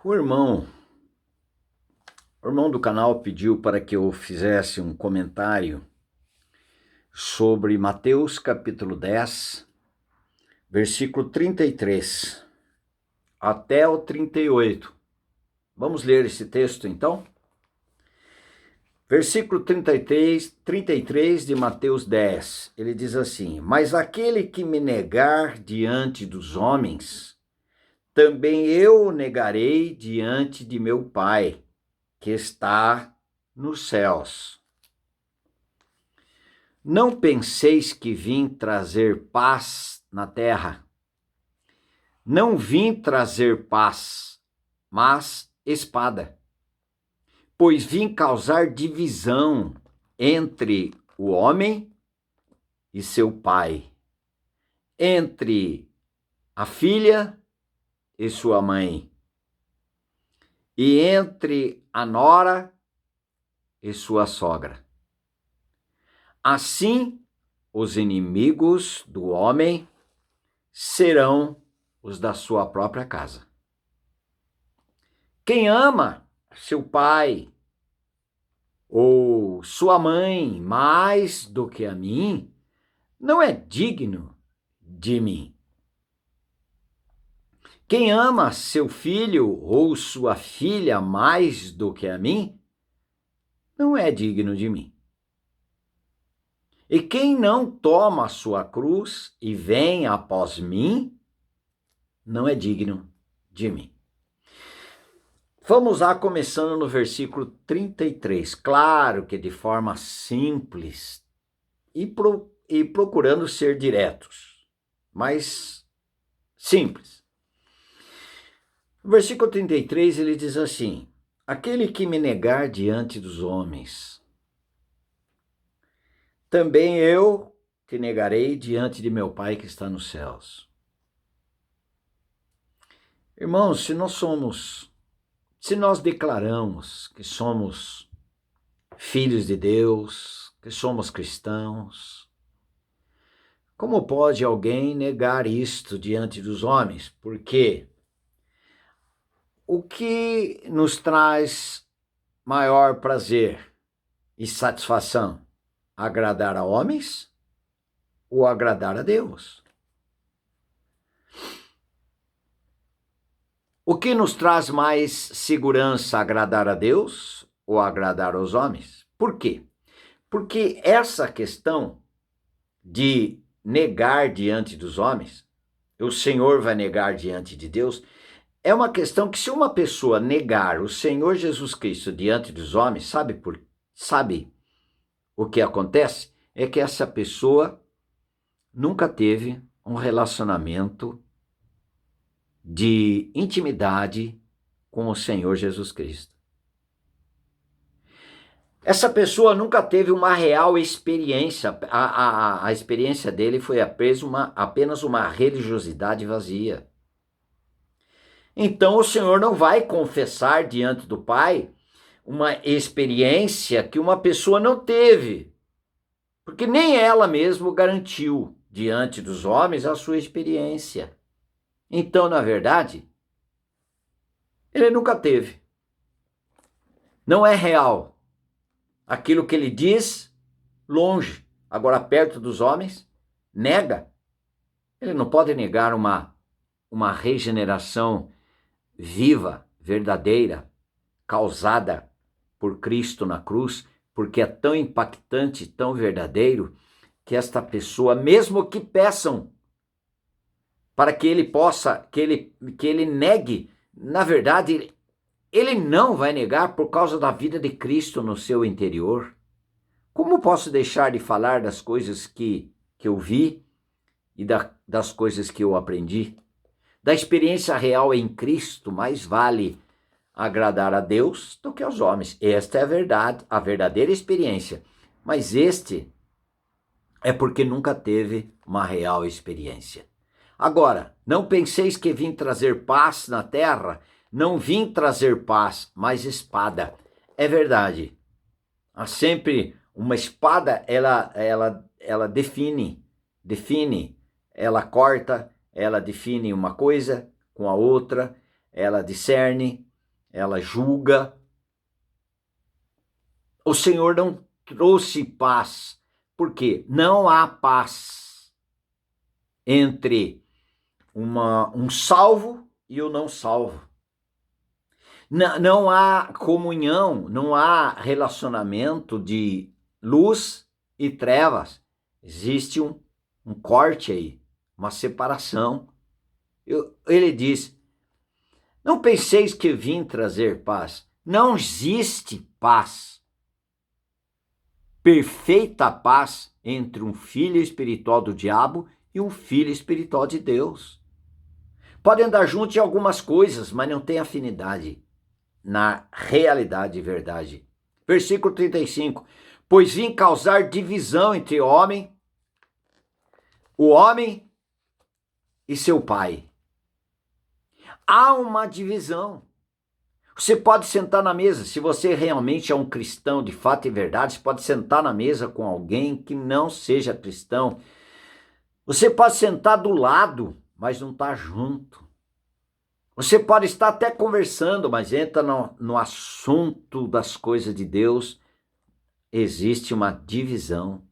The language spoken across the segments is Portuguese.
O irmão, o irmão do canal pediu para que eu fizesse um comentário sobre Mateus capítulo 10, versículo 33 até o 38. Vamos ler esse texto então? Versículo 33 de Mateus 10, ele diz assim: Mas aquele que me negar diante dos homens, também eu o negarei diante de meu Pai, que está nos céus. Não penseis que vim trazer paz na terra. Não vim trazer paz, mas espada. Pois vim causar divisão entre o homem e seu pai, entre a filha e sua mãe, e entre a nora e sua sogra. Assim, os inimigos do homem serão os da sua própria casa. Quem ama seu pai ou sua mãe mais do que a mim, não é digno de mim. Quem ama seu filho ou sua filha mais do que a mim, não é digno de mim. E quem não toma a sua cruz e vem após mim, não é digno de mim. Vamos lá, começando no versículo 33. Claro que de forma simples e procurando ser diretos, mas simples. No versículo 33 ele diz assim: Aquele que me negar diante dos homens, também eu te negarei diante de meu Pai que está nos céus. Irmãos, se nós declaramos que somos filhos de Deus, que somos cristãos, como pode alguém negar isto diante dos homens? Porque o que nos traz maior prazer e satisfação? Agradar a homens ou agradar a Deus? O que nos traz mais segurança, agradar a Deus ou agradar aos homens? Por quê? Porque essa questão de negar diante dos homens, o Senhor vai negar diante de Deus, é uma questão que se uma pessoa negar o Senhor Jesus Cristo diante dos homens, sabe o que acontece? É que essa pessoa nunca teve um relacionamento de intimidade com o Senhor Jesus Cristo. Essa pessoa nunca teve uma real experiência. A experiência dele foi apenas uma religiosidade vazia. Então o Senhor não vai confessar diante do Pai uma experiência que uma pessoa não teve, porque nem ela mesma garantiu diante dos homens a sua experiência. Então, na verdade, ele nunca teve. Não é real. Aquilo que ele diz, longe, agora perto dos homens, nega. Ele não pode negar uma regeneração viva, verdadeira, causada por Cristo na cruz, porque é tão impactante, tão verdadeiro, que esta pessoa, mesmo que peçam para que ele possa, que ele negue, na verdade, ele não vai negar por causa da vida de Cristo no seu interior. Como posso deixar de falar das coisas que eu vi e das coisas que eu aprendi? Da experiência real em Cristo, mais vale agradar a Deus do que aos homens. Esta é a verdade, a verdadeira experiência. Mas este é porque nunca teve uma real experiência. Agora, não penseis que vim trazer paz na terra. Não vim trazer paz, mas espada. É verdade. Há sempre uma espada, ela define, ela corta, ela define uma coisa com a outra, ela discerne, ela julga. O Senhor não trouxe paz. Por quê? Não há paz entre um salvo e o não salvo. Não há comunhão, não há relacionamento de luz e trevas. Existe um corte aí, uma separação. Ele diz, não penseis que vim trazer paz. Não existe paz. Perfeita paz entre um filho espiritual do diabo e um filho espiritual de Deus. Podem andar juntos em algumas coisas, mas não tem afinidade na realidade e verdade. Versículo 35. Pois vim causar divisão entre o homem e seu pai. Há uma divisão. Você pode sentar na mesa, se você realmente é um cristão de fato e verdade, você pode sentar na mesa com alguém que não seja cristão. Você pode sentar do lado, mas não está junto. Você pode estar até conversando, mas entra no assunto das coisas de Deus, existe uma divisão.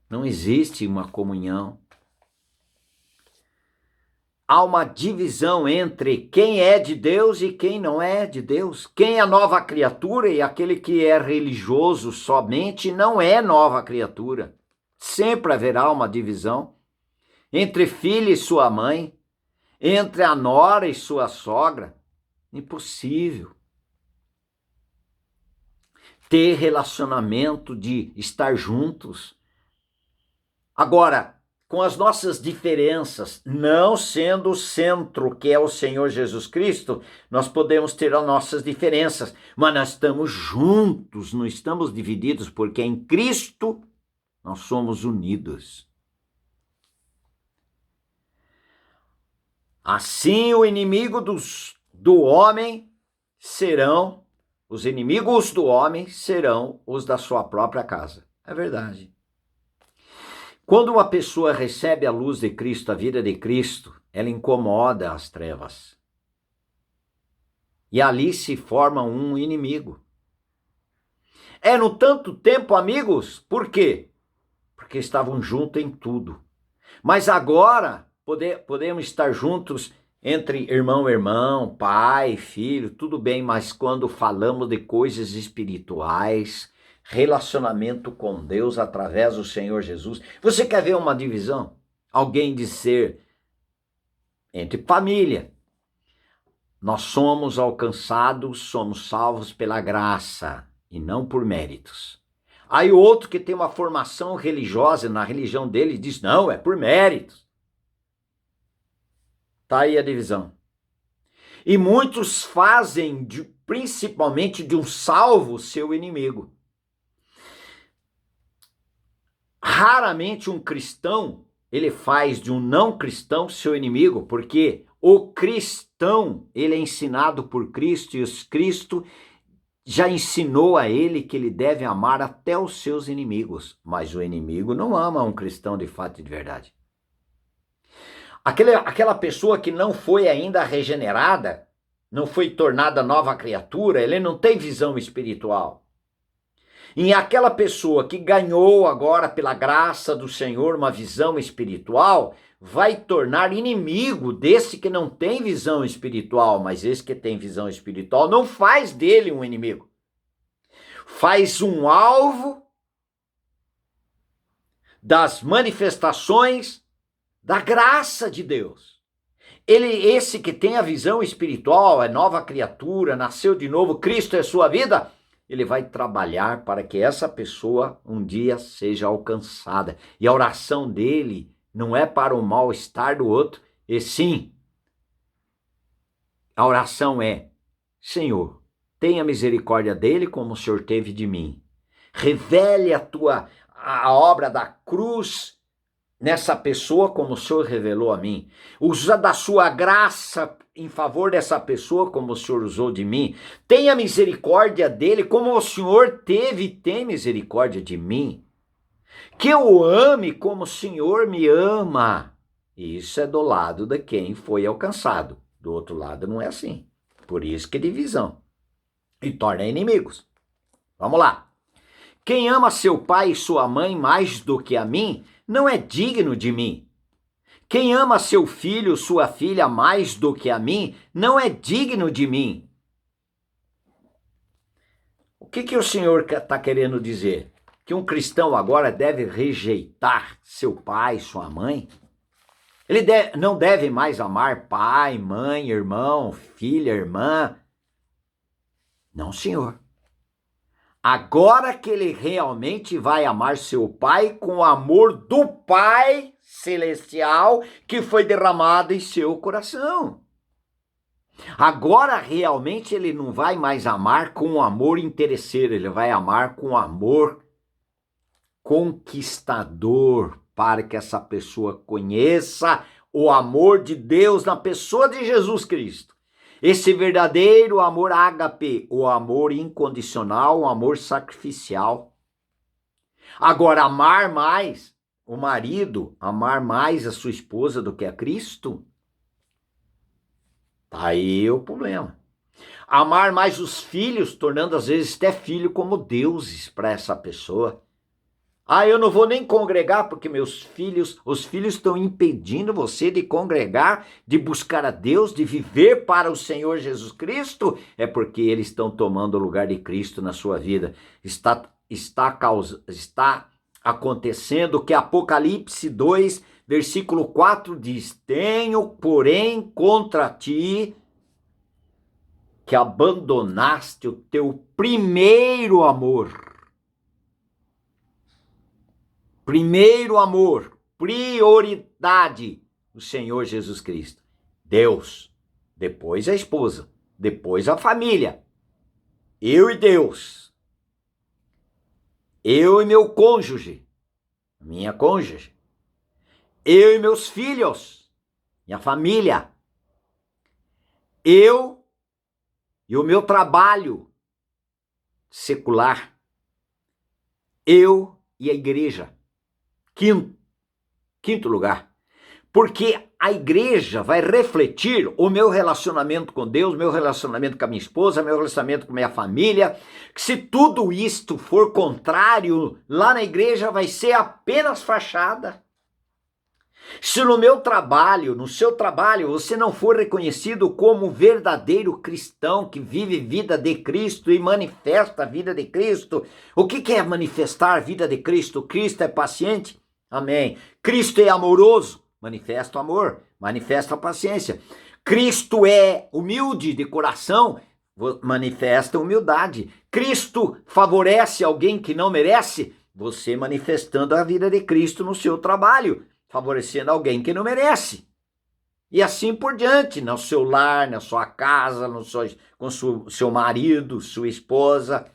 Não existe uma comunhão. Há uma divisão entre quem é de Deus e quem não é de Deus. Quem é nova criatura e aquele que é religioso somente não é nova criatura. Sempre haverá uma divisão entre filho e sua mãe, entre a nora e sua sogra. Impossível ter relacionamento de estar juntos. Agora, com as nossas diferenças, não sendo o centro que é o Senhor Jesus Cristo, nós podemos ter as nossas diferenças, mas nós estamos juntos, não estamos divididos, porque em Cristo nós somos unidos. Assim, o inimigo do homem serão, os inimigos do homem serão os da sua própria casa. É verdade. Quando uma pessoa recebe a luz de Cristo, a vida de Cristo, ela incomoda as trevas. E ali se forma um inimigo. No tanto tempo amigos, por quê? Porque estavam juntos em tudo. Mas agora podemos estar juntos entre irmão e irmão, pai, filho, tudo bem, mas quando falamos de coisas espirituais, relacionamento com Deus através do Senhor Jesus, você quer ver uma divisão? Alguém dizer entre família, nós somos alcançados, somos salvos pela graça e não por méritos. Aí o outro que tem uma formação religiosa na religião dele diz, não, é por méritos. Está aí a divisão. E muitos fazem, principalmente de um salvo, seu inimigo. Raramente um cristão, ele faz de um não cristão seu inimigo, porque o cristão, ele é ensinado por Cristo e Cristo já ensinou a ele que ele deve amar até os seus inimigos. Mas o inimigo não ama um cristão de fato e de verdade. Aquela pessoa que não foi ainda regenerada, não foi tornada nova criatura, ele não tem visão espiritual. E aquela pessoa que ganhou agora pela graça do Senhor uma visão espiritual, vai tornar inimigo desse que não tem visão espiritual, mas esse que tem visão espiritual não faz dele um inimigo. Faz um alvo das manifestações da graça de Deus. Esse que tem a visão espiritual, é nova criatura, nasceu de novo, Cristo é sua vida, ele vai trabalhar para que essa pessoa um dia seja alcançada. E a oração dele não é para o mal-estar do outro, e sim, a oração é, Senhor, tenha misericórdia dele como o Senhor teve de mim. Revele a obra da cruz nessa pessoa como o Senhor revelou a mim. Usa da sua graça em favor dessa pessoa como o Senhor usou de mim. Tenha misericórdia dele como o Senhor teve e tem misericórdia de mim. Que eu ame como o Senhor me ama. Isso é do lado de quem foi alcançado. Do outro lado não é assim. Por isso que divisão. E torna inimigos. Vamos lá. Quem ama seu pai e sua mãe mais do que a mim, não é digno de mim. Quem ama seu filho, sua filha mais do que a mim, não é digno de mim. O que o Senhor está querendo dizer? Que um cristão agora deve rejeitar seu pai, sua mãe? Ele não deve mais amar pai, mãe, irmão, filha, irmã? Não, Senhor. Agora que ele realmente vai amar seu pai com o amor do Pai Celestial que foi derramado em seu coração. Agora realmente ele não vai mais amar com o amor interesseiro, ele vai amar com o amor conquistador, para que essa pessoa conheça o amor de Deus na pessoa de Jesus Cristo. Esse verdadeiro amor ágape, o amor incondicional, o amor sacrificial. Agora, amar mais o marido, amar mais a sua esposa do que a Cristo, tá aí o problema. Amar mais os filhos, tornando às vezes até filho como deuses para essa pessoa. Eu não vou nem congregar porque os filhos estão impedindo você de congregar, de buscar a Deus, de viver para o Senhor Jesus Cristo. É porque eles estão tomando o lugar de Cristo na sua vida. Está acontecendo o que Apocalipse 2, versículo 4 diz: tenho, porém, contra ti que abandonaste o teu primeiro amor. Primeiro amor, prioridade, o Senhor Jesus Cristo. Deus, depois a esposa, depois a família. Eu e Deus. Eu e meu cônjuge, minha cônjuge. Eu e meus filhos, minha família. Eu e o meu trabalho secular. Eu e a igreja. Quinto lugar, porque a igreja vai refletir o meu relacionamento com Deus, meu relacionamento com a minha esposa, meu relacionamento com a minha família. Que se tudo isto for contrário, lá na igreja vai ser apenas fachada. Se no meu trabalho, no seu trabalho, você não for reconhecido como verdadeiro cristão que vive vida de Cristo e manifesta a vida de Cristo, o que é manifestar a vida de Cristo? Cristo é paciente? Amém. Cristo é amoroso? Manifesta o amor, manifesta a paciência. Cristo é humilde de coração? Manifesta a humildade. Cristo favorece alguém que não merece? Você manifestando a vida de Cristo no seu trabalho, favorecendo alguém que não merece. E assim por diante, no seu lar, na sua casa, com seu marido, sua esposa.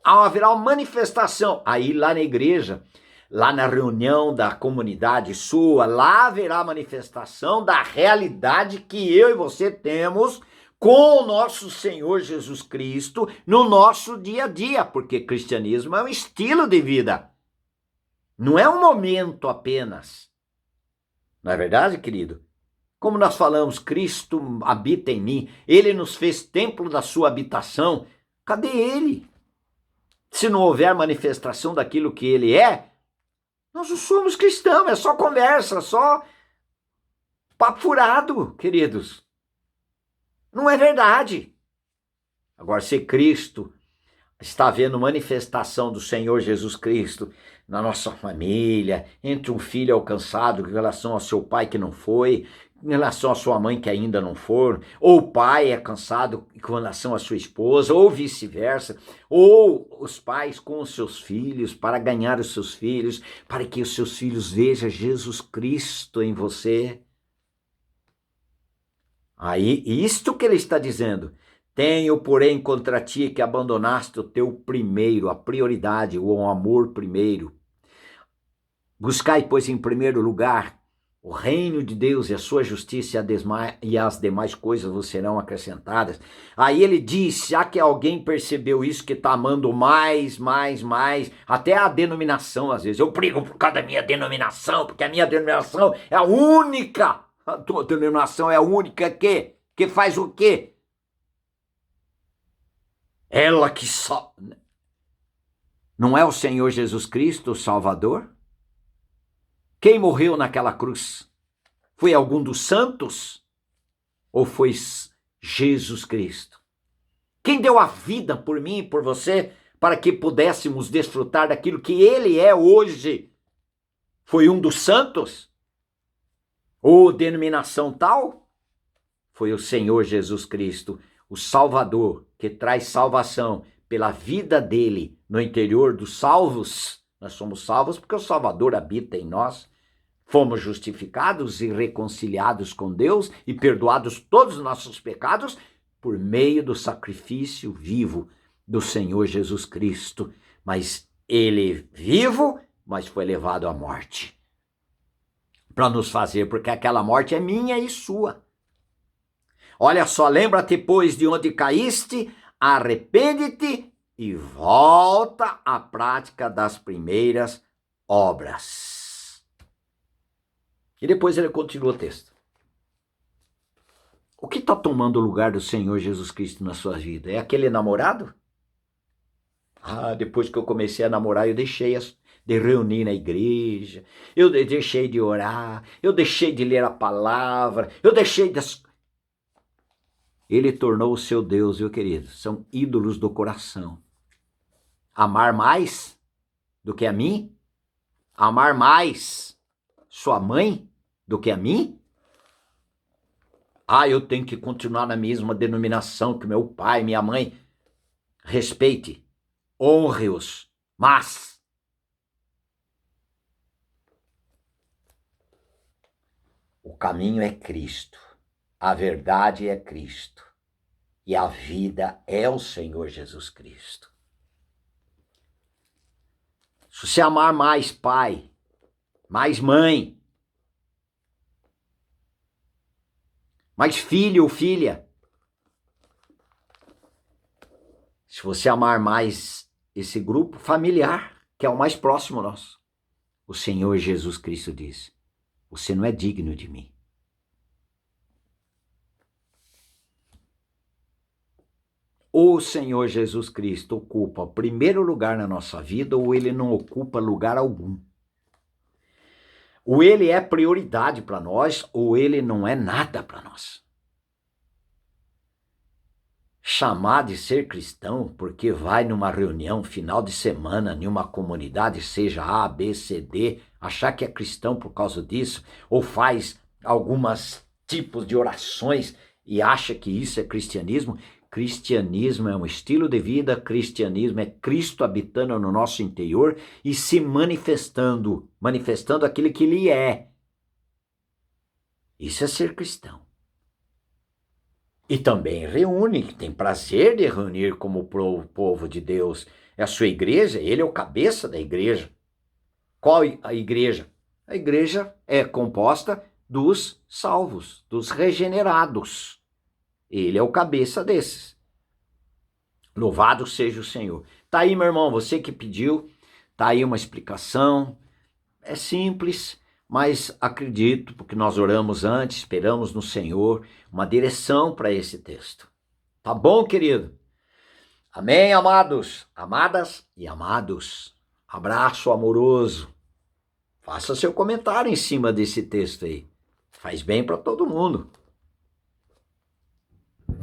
Haverá uma manifestação. Aí lá na igreja, lá na reunião da comunidade sua, lá haverá manifestação da realidade que eu e você temos com o nosso Senhor Jesus Cristo no nosso dia a dia, porque cristianismo é um estilo de vida. Não é um momento apenas. Não é verdade, querido? Como nós falamos, Cristo habita em mim. Ele nos fez templo da sua habitação. Cadê ele? Se não houver manifestação daquilo que ele é, nós não somos cristãos. É só conversa, só papo furado, queridos. Não é verdade. Agora, se Cristo está havendo manifestação do Senhor Jesus Cristo na nossa família, entre um filho alcançado em relação ao seu pai que não foi, em relação à sua mãe que ainda não for, ou o pai é cansado com relação à sua esposa, ou vice-versa, ou os pais com os seus filhos, para ganhar os seus filhos, para que os seus filhos vejam Jesus Cristo em você. Aí, isto que ele está dizendo: tenho, porém, contra ti que abandonaste o teu primeiro, a prioridade, o amor primeiro. Buscai, pois, em primeiro lugar o reino de Deus e a sua justiça, e as demais coisas vos serão acrescentadas. Aí ele diz, já que alguém percebeu isso, que está amando mais, até a denominação às vezes. Eu brigo por causa da minha denominação, porque a minha denominação é a única. A tua denominação é a única que faz o quê? Ela que não é o Senhor Jesus Cristo, o Salvador? Quem morreu naquela cruz? Foi algum dos santos? Ou foi Jesus Cristo? Quem deu a vida por mim e por você para que pudéssemos desfrutar daquilo que Ele é hoje? Foi um dos santos? Ou denominação tal? Foi o Senhor Jesus Cristo, o Salvador, que traz salvação pela vida dele no interior dos salvos. Nós somos salvos porque o Salvador habita em nós. Fomos justificados e reconciliados com Deus e perdoados todos os nossos pecados por meio do sacrifício vivo do Senhor Jesus Cristo. Mas ele vivo, mas foi levado à morte. Para nos fazer, porque aquela morte é minha e sua. Olha só, lembra-te, pois, de onde caíste, arrepende-te e volta à prática das primeiras obras. E depois ele continua o texto. O que está tomando o lugar do Senhor Jesus Cristo na sua vida? É aquele namorado? Depois que eu comecei a namorar, eu deixei de reunir na igreja, eu deixei de orar, eu deixei de ler a palavra, eu deixei das... Ele tornou o seu Deus, meu querido, são ídolos do coração. Amar mais do que a mim? Amar mais sua mãe do que a mim? Eu tenho que continuar na mesma denominação que meu pai, minha mãe. Respeite, honre-os, mas o caminho é Cristo, a verdade é Cristo e a vida é o Senhor Jesus Cristo. Se você amar mais pai, mais mãe, mais filho ou filha, se você amar mais esse grupo familiar, que é o mais próximo nosso, o Senhor Jesus Cristo diz, você não é digno de mim. Ou o Senhor Jesus Cristo ocupa o primeiro lugar na nossa vida, ou ele não ocupa lugar algum. Ou ele é prioridade para nós, ou ele não é nada para nós. Chamar de ser cristão porque vai numa reunião final de semana, em uma comunidade, seja A, B, C, D, achar que é cristão por causa disso, ou faz alguns tipos de orações e acha que isso é cristianismo. Cristianismo é um estilo de vida, cristianismo é Cristo habitando no nosso interior e se manifestando aquilo que ele é. Isso é ser cristão. E também reúne, tem prazer de reunir como o povo de Deus. É a sua igreja, ele é o cabeça da igreja. Qual a igreja? A igreja é composta dos salvos, dos regenerados. Ele é o cabeça desses. Louvado seja o Senhor. Tá aí, meu irmão, você que pediu, tá aí uma explicação. É simples, mas acredito, porque nós oramos antes, esperamos no Senhor uma direção para esse texto. Tá bom, querido? Amém, amados, amadas e amados. Abraço amoroso. Faça seu comentário em cima desse texto aí. Faz bem para todo mundo.